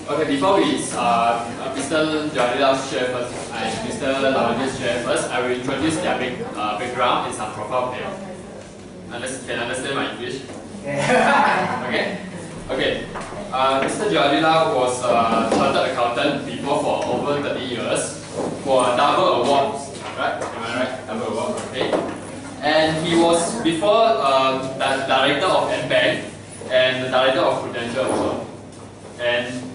Okay, before we Mr. Johari share first and Mr. Lawrence share first, I will introduce their background and some profile here. Can understand my English? Okay? Okay. Mr. Johari was a chartered accountant before for over 30 years for double awards, right? Am I right? Double award, okay. And he was before the director of Bank and the director of Prudential also. And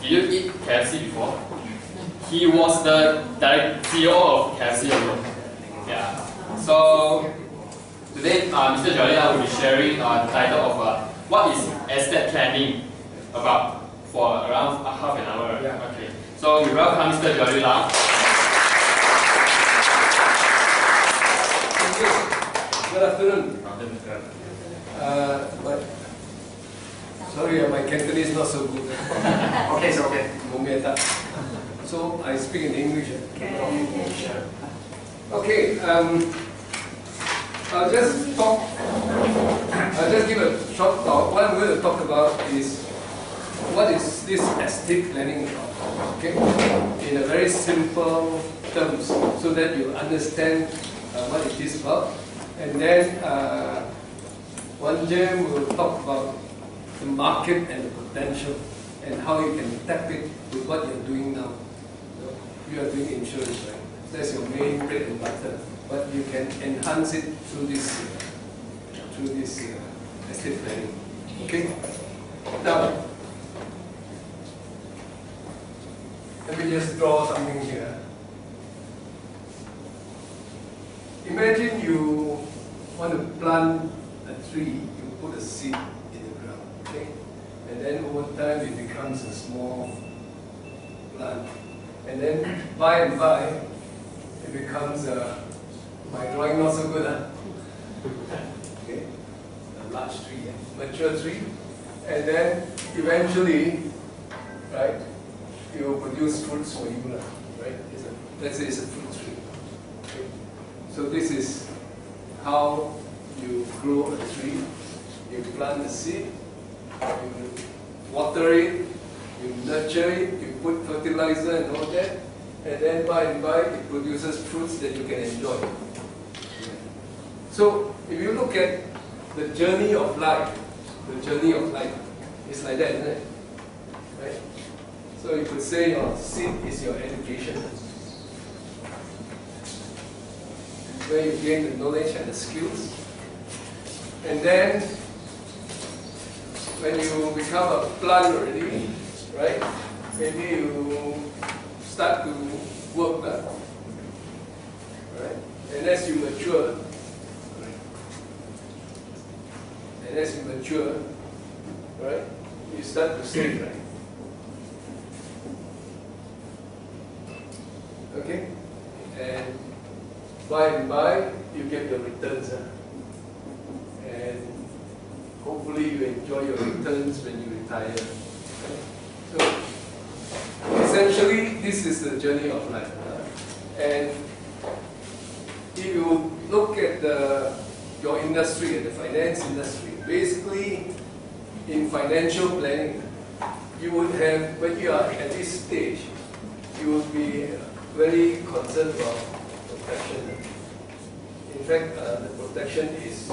did you eat KFC before? He was the CEO of KFC also. Yeah. So today, Mr. Johari will be sharing the title of what is estate planning about for around half an hour. Yeah. Okay. So we welcome Mr. Johari. Good afternoon. Sorry, my Cantonese is not so good. Okay, it's okay. So I speak in English. Okay. Sure. Okay. I'll just give a short talk. What I'm going to talk about is what is this estate planning about? Okay, in a very simple terms, so that you understand what it is about. And then one gem will talk about the market and the potential and how you can tap it with what you're doing now. You are doing insurance, right? That's your main bread and butter. But you can enhance it through this estate planning. Okay. Now, let me just draw something here. Imagine you want to plant a tree. You put a seed in the ground. Okay, and then over time it becomes a small plant, and then by and by it becomes a. My drawing not so good, huh? Okay, a large tree, mature tree, and then eventually, right, it will produce fruits for you, right? Let's say it's a fruit tree. Okay. So this is how you grow a tree. You plant the seed, you water it, you nurture it, you put fertilizer and all that, and then by and by it produces fruits that you can enjoy. So if you look at the journey of life, it's like that, isn't it? Right? So you could say your seed is your education, where you gain the knowledge and the skills. And then when you become a plant already, right? Maybe you start to work, right? And as you mature, right, you start to save, right? Okay? And by, you get your returns. And hopefully you enjoy your returns when you retire. Okay? So, essentially, this is the journey of life. And if you look at your industry, the finance industry, basically in financial planning, you would have, when you are at this stage, you would be very concerned about protection. In fact, the protection is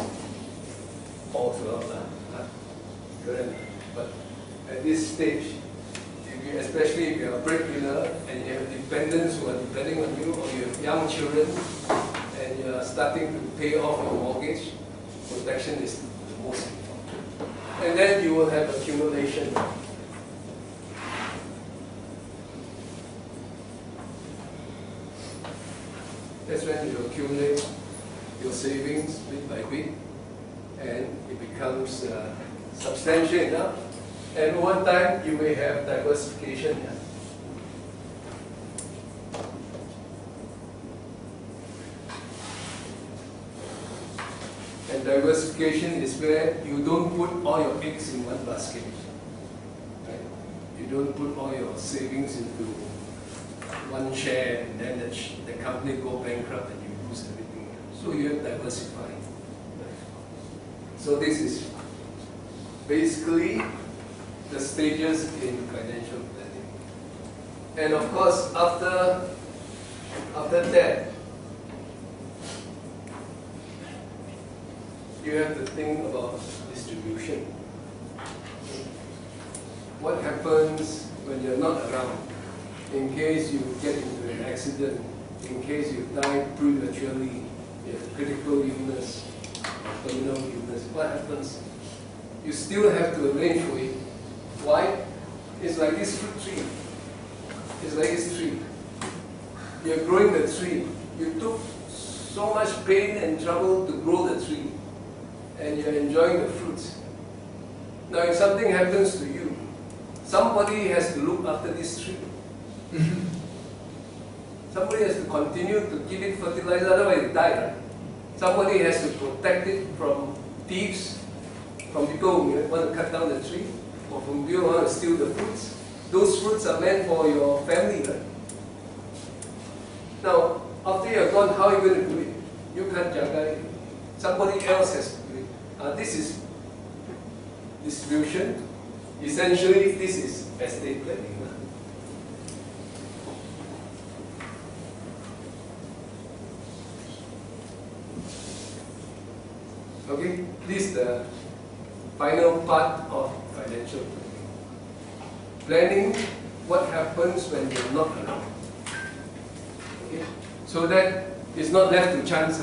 all throughout, correct? But at this stage, especially if you are a breadwinner and you have dependents who are depending on you, or you have young children and you are starting to pay off your mortgage, protection is the most important. And then you will have accumulation. That's when you accumulate your savings bit by bit, and it becomes substantial enough. And over time, you may have diversification. Yeah? And diversification is where you don't put all your eggs in one basket. Right? You don't put all your savings into one share and then the company go bankrupt and you lose everything. So you have diversifying. Right? So this is basically the stages in financial planning. And of course, after that, you have to think about distribution. What happens when you're not around? In case you get into an accident, in case you die prematurely, you have critical illness, or terminal illness, what happens? You still have to arrange for it. Why? It's like this fruit tree. It's like this tree. You're growing the tree. You took so much pain and trouble to grow the tree, and you're enjoying the fruits. Now if something happens to you, somebody has to look after this tree. Somebody has to continue to give it fertilizer, otherwise it dies. Right? Somebody has to protect it from thieves, from people who want to cut down the tree, or from people who want to steal the fruits. Those fruits are meant for your family. Right? Now, after you're gone, how are you going to do it? You can't jaga it. Somebody else has to do it. This is distribution. Essentially, this is estate planning. Okay, this is the final part of financial planning. Planning what happens when you're not around. Okay, so that it's not left to chance.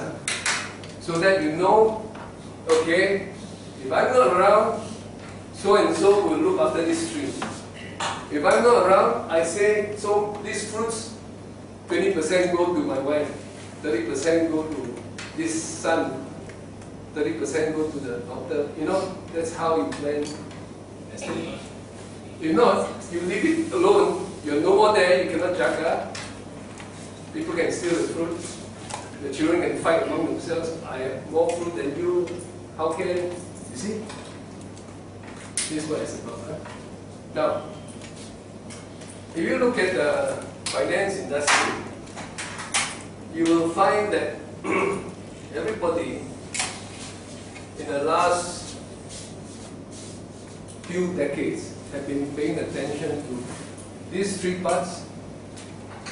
So that you know, okay, if I'm not around, so and so will look after this tree. If I'm not around, I say, so these fruits, 20% go to my wife, 30% go to this son, 30% go to the daughter. You know, that's how you plan estate. If not, you leave it alone, you're no more there, you cannot jaga. People can steal the fruit. The children can fight among themselves. I have more fruit than you. How can you see? This is what it's about. Right? Now, if you look at the finance industry, you will find that everybody in the last few decades have been paying attention to these three parts,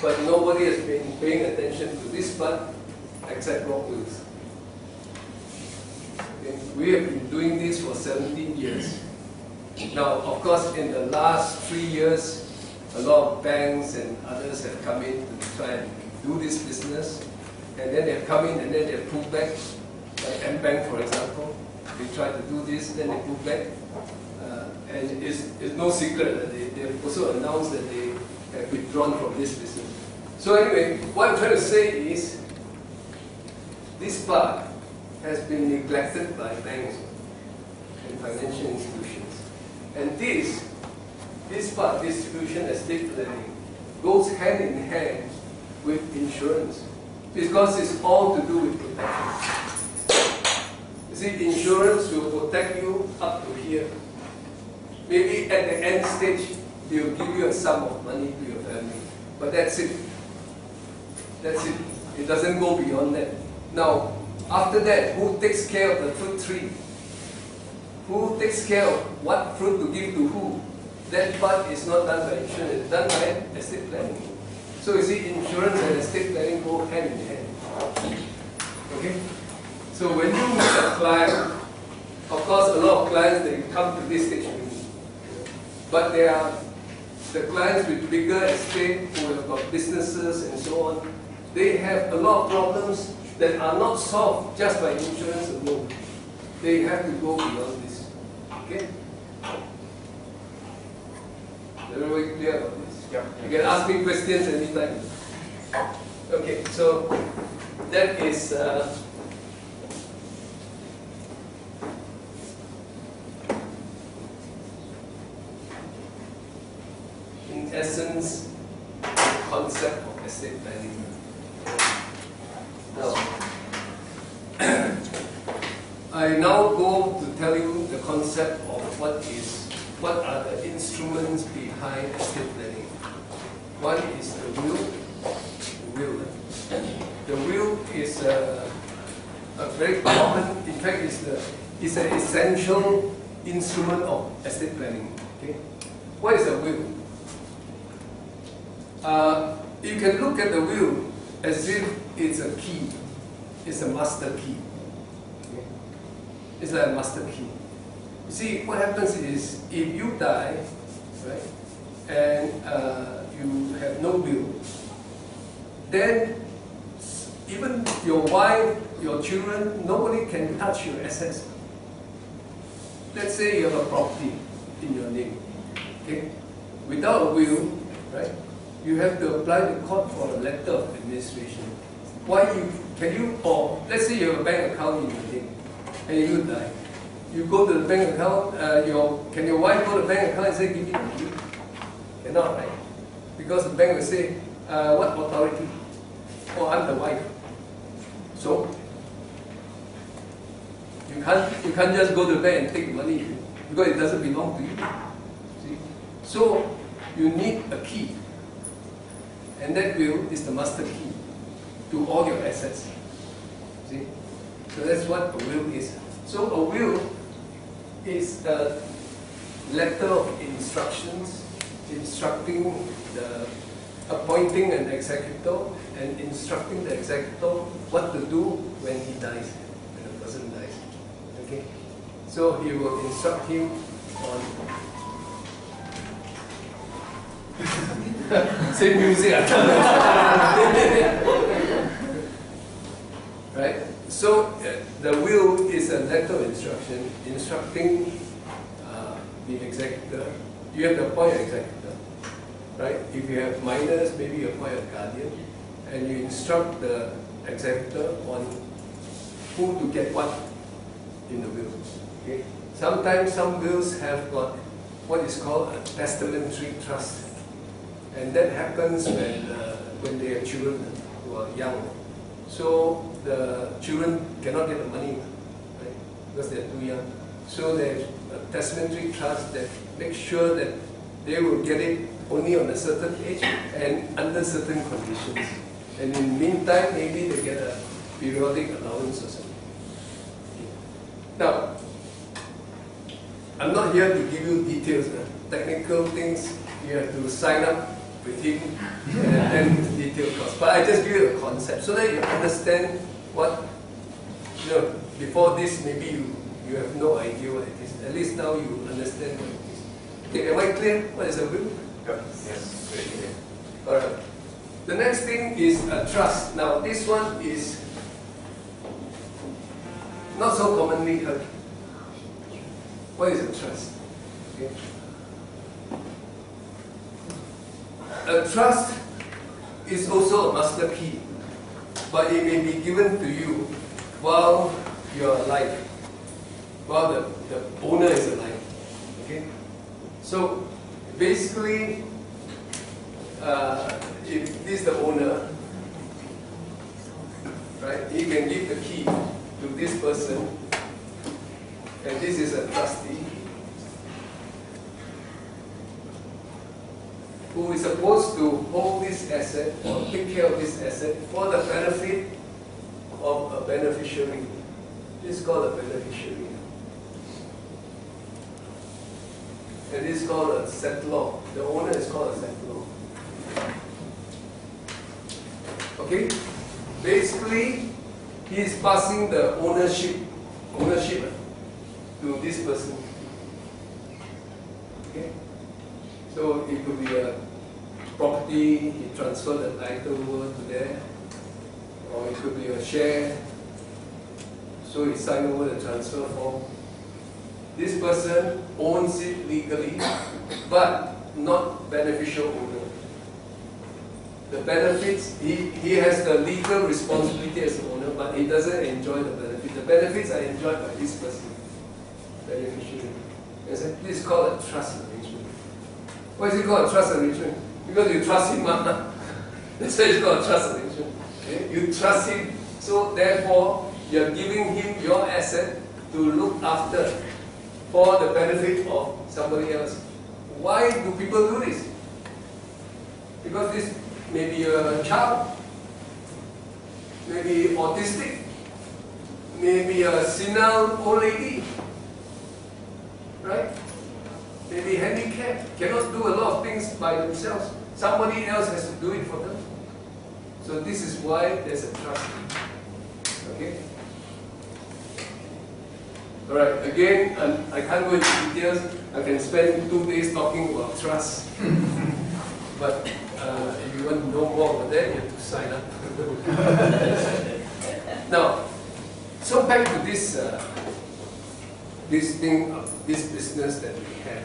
but nobody has been paying attention to this part except Rockwill. Okay. We have been doing this for 17 years. Now, of course, in the last 3 years, a lot of banks and others have come in to try and do this business, and then they have come in and then they have pulled back, like M-Bank, for example. They tried to do this, then they pulled back. And it's no secret that they have also announced that they have withdrawn from this business. So anyway, what I'm trying to say is, this part has been neglected by banks and financial institutions. And this part, distribution, estate planning, goes hand in hand with insurance, because it's all to do with protection. You see, insurance will protect you up to here. Maybe at the end stage, they will give you a sum of money to your family. But that's it. That's it. It doesn't go beyond that. Now, after that, who takes care of the fruit tree? Who takes care of what fruit to give to who? That part is not done by insurance, it's done by estate planning. So you see, insurance and estate planning go hand in hand. Okay? So when you meet a client, of course, a lot of clients, they come to this stage with me. But there are the clients with bigger estate who have got businesses and so on. They have a lot of problems that are not solved just by insurance alone. They have to go beyond this. Okay? Everybody clear about this? Yeah. You can ask me questions anytime. Okay, so that is in essence the concept of estate planning. Now, I now go to tell you the concept of what are the instruments behind estate planning. One is the will. The will is a very common, in fact, it's an essential instrument of estate planning. Okay? what is a will? You can look at the will as if it's a key. It's a master key. Okay? It's like a master key. You see, what happens is, if you die, right, and you have no will, then even your wife, your children, nobody can touch your assets. Let's say you have a property in your name. Okay? Without a will, right, you have to apply to court for a letter of administration. Why or let's say you have a bank account in your name and you die. You go to the bank account, can your wife go to the bank account and say, give me the money? Cannot, right? Because the bank will say, what authority? Oh, I'm the wife. So, you can't just go to the bank and take the money because it doesn't belong to you. See? So, you need a key. And that will is the master key to all your assets. See? So that's what a will is. So a will is a letter of instructions instructing appointing an executor and instructing the executor what to do when he dies, when the person dies. Okay? So he will instruct him on same music. Right? So the will is a letter of instruction instructing the executor. You have to appoint an executor. Right? If you have minors, maybe you appoint a guardian, and you instruct the executor on who to get what in the will. Okay? Sometimes some wills have got what is called a testamentary trust. And that happens when they have children who are young. So the children cannot get the money, right? Because they're too young. So there's a testamentary trust that makes sure that they will get it only on a certain age and under certain conditions. And in the meantime, maybe they get a periodic allowance or something. Now, I'm not here to give you details. Technical things, you have to sign up with him and then detailed cost. But I just give you a concept so that you understand what, before this maybe you have no idea what it is. At least now you understand what it is. Okay, am I clear? What is a will? Yes, very clear. Alright. The next thing is a trust. Now this one is not so commonly heard. What is a trust? Okay. A trust is also a master key, but it may be given to you while you are alive, while the owner is alive. Okay? So basically, if this is the owner, right, he can give the key to this person, and this is a trustee who is supposed to hold this asset or take care of this asset for the benefit of a beneficiary. This is called a beneficiary. And this is called a settlor. The owner is called a settlor. Okay? Basically, he is passing the ownership to this person. Okay? So it could be a property, he transferred the title over to there, or it could be a share, so he signed over the transfer form. This person owns it legally, but not beneficial owner. The benefits, he has the legal responsibility as an owner, but he doesn't enjoy the benefits. The benefits are enjoyed by this person, beneficiary. This is called a trust arrangement. Why is it called a trust arrangement? Because you trust him, that's why it's called a trust arrangement. Okay? You trust him, so therefore you are giving him your asset to look after for the benefit of somebody else. Why do people do this? Because this may be a child, maybe autistic, maybe a senile old lady, right? May be handicapped, cannot do a lot of things by themselves. Somebody else has to do it for them. So this is why there's a trust. Okay? Alright, again, I can't go into details. I can spend 2 days talking about trust. But if you want to know more about that, you have to sign up. Now, so back to this this business that we have.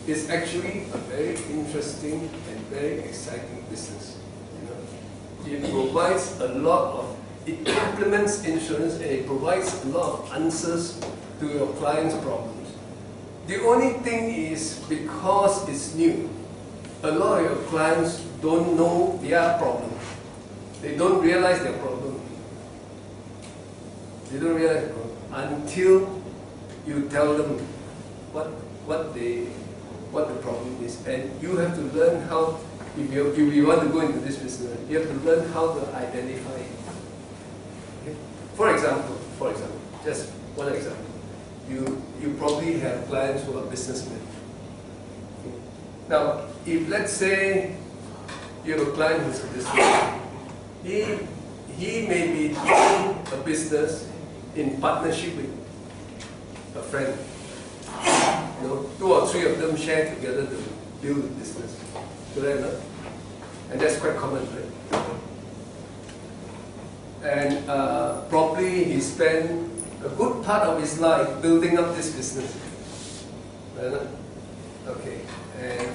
It's actually a very interesting and very exciting business. It provides a lot of, it complements insurance and it provides a lot of answers to your client's problems. The only thing is, because it's new, a lot of your clients don't know their problem. They don't realize their problem. They don't realize their problem until you tell them what the problem is. And you have to learn how, if you want to go into this business, you have to learn how to identify it. Okay? For example, just one example. You probably have clients who are businessmen. Okay? Now, if let's say you have a client who's a businessman, he may be doing a business in partnership with a friend. 2 or 3 of them share together to build a business. And that's quite common, right? And probably he spent a good part of his life building up this business. Okay, and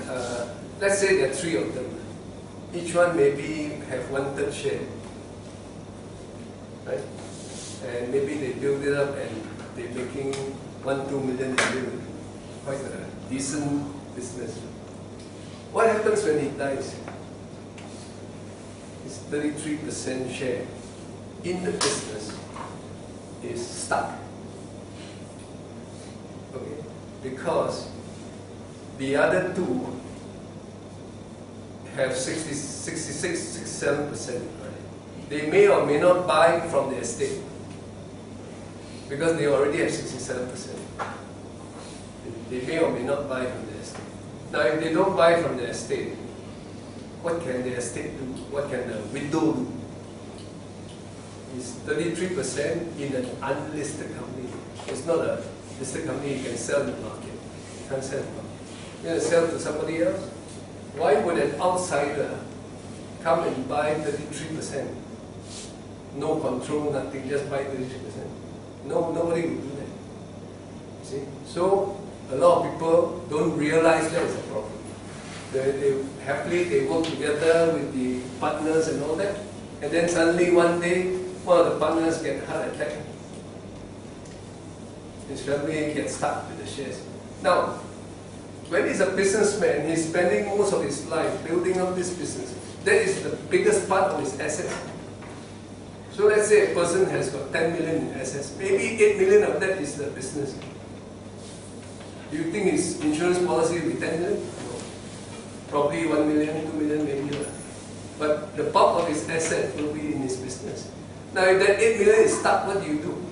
let's say there are 3 of them. Each one maybe have 1/3 share, right? And maybe they build it up and they're making 1-2 million a year. Quite a decent business. What happens when he dies? His 33% share in the business is stuck. Okay? Because the other 2 have 67%. Right? They may or may not buy from the estate because they already have 67%. They may or may not buy from the estate. Now, if they don't buy from the estate, what can the estate do? What can the widow do? It's 33% in an unlisted company. It's not a listed company you can sell in the market. You can't sell in the market. You're going to sell to somebody else? Why would an outsider come and buy 33%? No control, nothing, just buy 33%. No, nobody will do that. See? So, a lot of people don't realize that is a problem. They happily they work together with the partners and all that, and then suddenly one day one of the partners get a heart attack. His family gets stuck with the shares. Now, when he's a businessman, he's spending most of his life building up this business. That is the biggest part of his assets. So let's say a person has got 10 million in assets. Maybe 8 million of that is the business. Do you think his insurance policy will be 10 million? No. Probably 1 million, 2 million, maybe. But the bulk of his asset will be in his business. Now, if that 8 million is stuck, what do you do?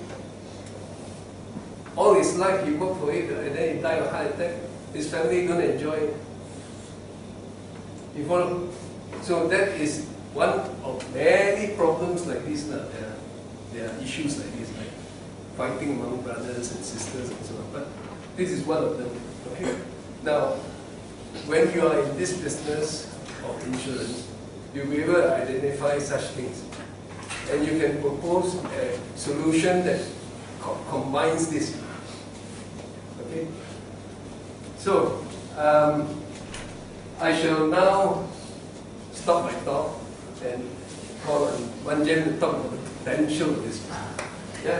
All his life he worked for it, and then he died of heart attack. His family don't enjoy it. You follow? So that is one of many problems like this. There are issues like this, like fighting among brothers and sisters and so on. But this is one of them. Okay? Now, when you are in this business of insurance, you'll be able to identify such things. And you can propose a solution that combines this. Okay? So, I shall now stop my talk and call on Wan Jen to talk about the potential of this. Yeah?